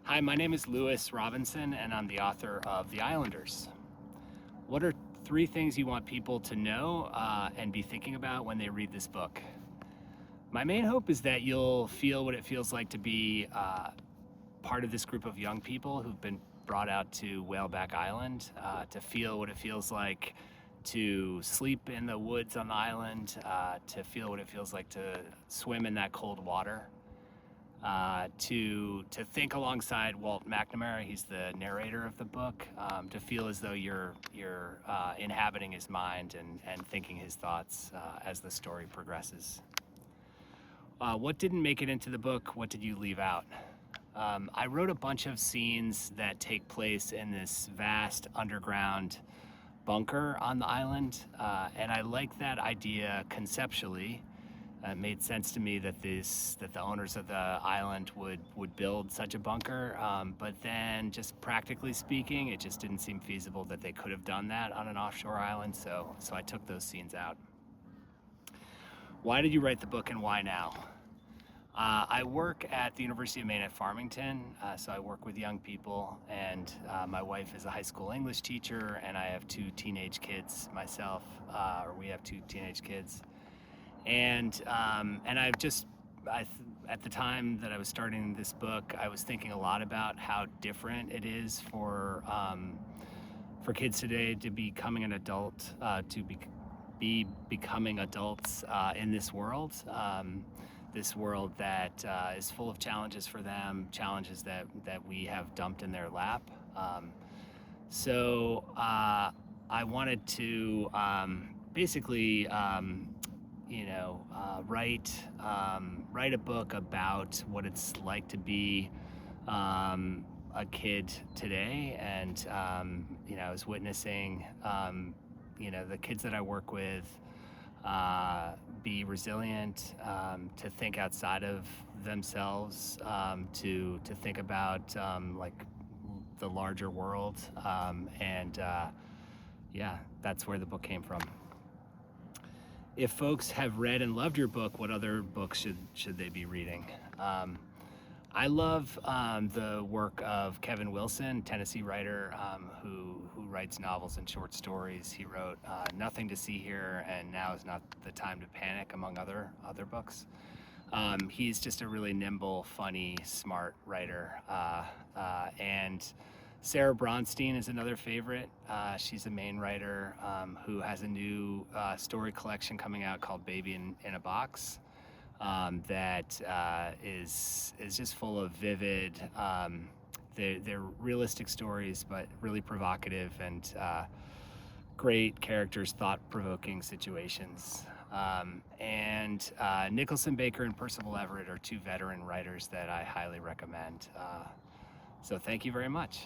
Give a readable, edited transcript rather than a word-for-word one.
Hi, my name is Lewis Robinson, and I'm the author of The Islanders. What are three things you want people to know and be thinking about when they read this book? My main hope is that you'll feel what it feels like to be part of this group of young people who've been brought out to Whaleback Island, to feel what it feels like to sleep in the woods on the island, to feel what it feels like to swim in that cold water. To think alongside Walt McNamara, he's the narrator of the book, to feel as though you're inhabiting his mind and thinking his thoughts as the story progresses. What didn't make it into the book? What did you leave out? I wrote a bunch of scenes that take place in this vast underground bunker on the island, and I like that idea conceptually. It made sense to me that the owners of the island would build such a bunker, but then just practically speaking, it just didn't seem feasible that they could have done that on an offshore island. So I took those scenes out. Why did you write the book, and why now? I work at the University of Maine at Farmington, so I work with young people, and my wife is a high school English teacher, and I have two teenage kids myself, or we have two teenage kids. And I've just, at the time that I was starting this book, I was thinking a lot about how different it is for kids today to becoming an adult, to be becoming adults in this world. This world that is full of challenges for them, challenges that we have dumped in their lap. So I wanted to basically write a book about what it's like to be a kid today. And I was witnessing the kids that I work with be resilient, to think outside of themselves, to think about like the larger world, and that's where the book came from. If folks have read and loved your book, what other books should they be reading? I love the work of Kevin Wilson, Tennessee writer, who writes novels and short stories. He wrote Nothing to See Here and Now Is Not the Time to Panic, among other books. He's just a really nimble, funny, smart writer. And Sarah Bronstein is another favorite. She's a Maine writer who has a new story collection coming out called Baby in a Box, that is just full of vivid, they're realistic stories, but really provocative and great characters, thought-provoking situations. And Nicholson Baker and Percival Everett are two veteran writers that I highly recommend. So thank you very much.